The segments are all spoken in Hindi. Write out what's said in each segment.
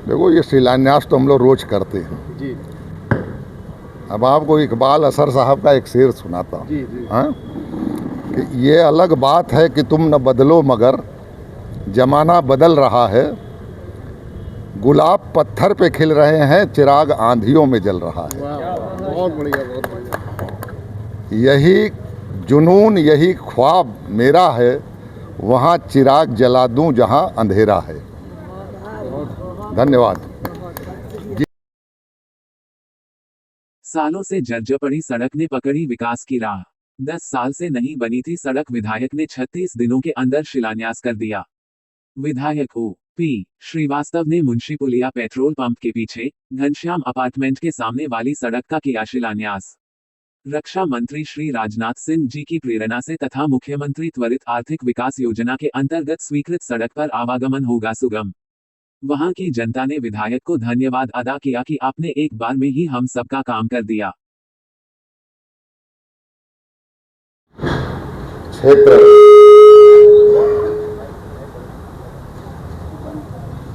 देखो, ये शिलान्यास तो हम लोग रोज करते हैं जी अब आपको इकबाल असर साहब का एक शेर सुनाता हूँ। जी जी हाँ, कि ये अलग बात है कि तुम न बदलो मगर जमाना बदल रहा है, गुलाब पत्थर पे खिल रहे हैं, चिराग आंधियों में जल रहा है। वाह वाह, बहुत बढ़िया बहुत बढ़िया। यही जुनून यही ख्वाब मेरा है, वहाँ चिराग जला दूं जहाँ अंधेरा है। धन्यवाद। सालों से जर्जर पड़ी सड़क ने पकड़ी विकास की राह। 10 साल से नहीं बनी थी सड़क, विधायक ने 36 दिनों के अंदर शिलान्यास कर दिया। विधायक ओ.पी. श्रीवास्तव ने मुंशी पुलिया पेट्रोल पंप के पीछे घनश्याम अपार्टमेंट के सामने वाली सड़क का किया शिलान्यास। रक्षा मंत्री श्री राजनाथ सिंह जी की प्रेरणा से तथा मुख्यमंत्री त्वरित आर्थिक विकास योजना के अंतर्गत स्वीकृत सड़क पर आवागमन होगा सुगम। वहां की जनता ने विधायक को धन्यवाद अदा किया कि आपने एक बार में ही हम सबका काम कर दिया। क्षेत्र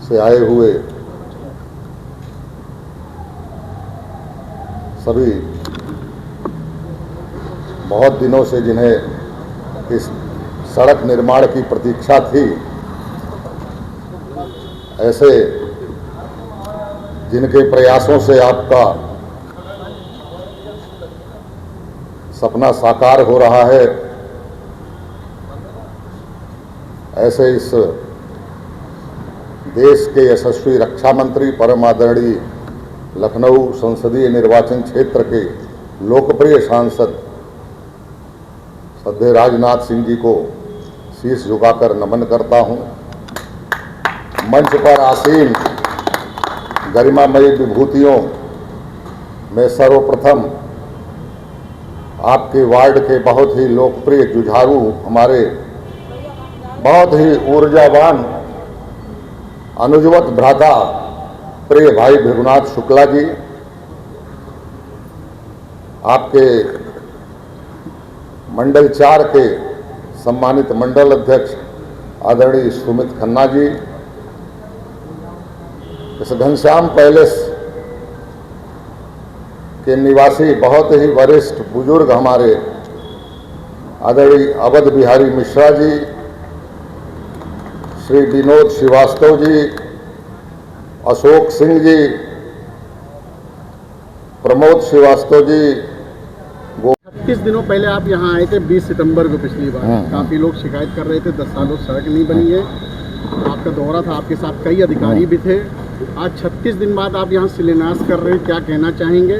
से आए हुए सभी बहुत दिनों से जिन्हें इस सड़क निर्माण की प्रतीक्षा थी, ऐसे जिनके प्रयासों से आपका सपना साकार हो रहा है, ऐसे इस देश के यशस्वी रक्षा मंत्री परम आदरणीय लखनऊ संसदीय निर्वाचन क्षेत्र के लोकप्रिय सांसद श्रद्धेय राजनाथ सिंह जी को शीश झुकाकर नमन करता हूं। मंच पर आसीन गरिमामयी विभूतियों में सर्वप्रथम आपके वार्ड के बहुत ही लोकप्रिय जुझारू, हमारे बहुत ही ऊर्जावान अनुजवत भ्राता प्रिय भाई भृगुनाथ शुक्ला जी, आपके मंडल 4 के सम्मानित मंडल अध्यक्ष आदरणीय सुमित खन्ना जी, इस घनश्याम पैलेस के निवासी बहुत ही वरिष्ठ बुजुर्ग हमारे आदरणीय अवध बिहारी मिश्रा जी, श्री विनोद श्रीवास्तव जी, अशोक सिंह जी, प्रमोद श्रीवास्तव जी। 36 दिनों पहले आप यहाँ आए थे 20 सितंबर को पिछली बार। काफ़ी लोग शिकायत कर रहे थे 10 सालों से सड़क नहीं बनी है। आपका दौरा था, आपके साथ कई अधिकारी भी थे। आज 36 दिन बाद आप यहाँ शिलान्यास कर रहे हैं, क्या कहना चाहेंगे?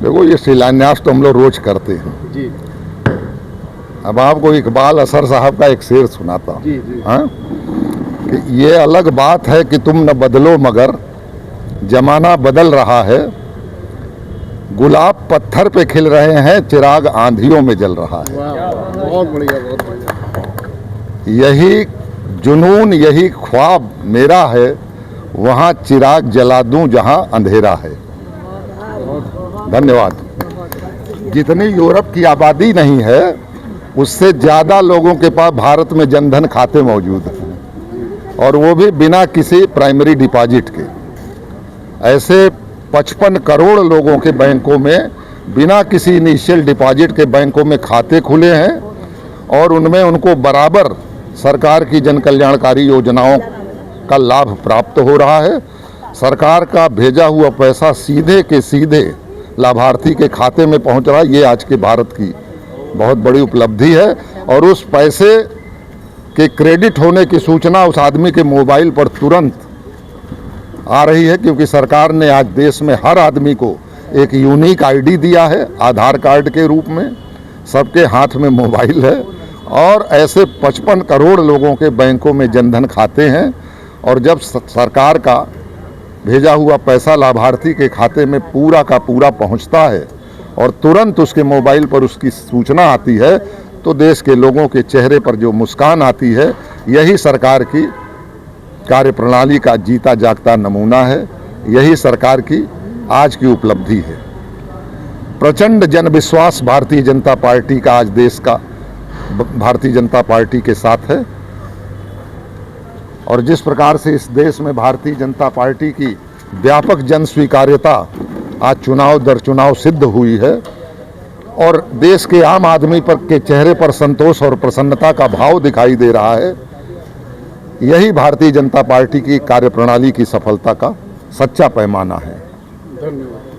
देखो, ये शिलान्यास तो हम लोग रोज करते हैं जी। अब आपको इकबाल असर साहब का एक शेर सुनाता हूँ। जी जी हाँ, कि ये अलग बात है कि तुम न बदलो मगर जमाना बदल रहा है, गुलाब पत्थर पे खिल रहे हैं, चिराग आंधियों में जल रहा है। वाह वाह, बहुत बढ़िया बहुत बढ़िया। यही जुनून यही ख्वाब मेरा है, वहाँ चिराग जला दूं जहाँ अंधेरा है। धन्यवाद। जितनी यूरोप की आबादी नहीं है, उससे ज़्यादा लोगों के पास भारत में जनधन खाते मौजूद हैं, और वो भी बिना किसी प्राइमरी डिपॉजिट के। ऐसे 55 करोड़ लोगों के बैंकों में बिना किसी इनिशियल डिपॉजिट के बैंकों में खाते खुले हैं, और उनमें उनको बराबर सरकार की जन कल्याणकारी योजनाओं का लाभ प्राप्त हो रहा है। सरकार का भेजा हुआ पैसा सीधे के सीधे लाभार्थी के खाते में पहुंच रहा है। ये आज के भारत की बहुत बड़ी उपलब्धि है, और उस पैसे के क्रेडिट होने की सूचना उस आदमी के मोबाइल पर तुरंत आ रही है, क्योंकि सरकार ने आज देश में हर आदमी को एक यूनिक आईडी दिया है आधार कार्ड के रूप में। सबके हाथ में मोबाइल है, और ऐसे 55 करोड़ लोगों के बैंकों में जनधन खाते हैं, और जब सरकार का भेजा हुआ पैसा लाभार्थी के खाते में पूरा का पूरा पहुंचता है और तुरंत उसके मोबाइल पर उसकी सूचना आती है, तो देश के लोगों के चेहरे पर जो मुस्कान आती है, यही सरकार की कार्यप्रणाली का जीता जागता नमूना है। यही सरकार की आज की उपलब्धि है। प्रचंड जनविश्वास भारतीय जनता पार्टी का आज देश का भारतीय जनता पार्टी के साथ है, और जिस प्रकार से इस देश में भारतीय जनता पार्टी की व्यापक जन स्वीकार्यता आज चुनाव दर चुनाव सिद्ध हुई है और देश के आम आदमी पर के चेहरे पर संतोष और प्रसन्नता का भाव दिखाई दे रहा है, यही भारतीय जनता पार्टी की कार्यप्रणाली की सफलता का सच्चा पैमाना है। धन्यवाद।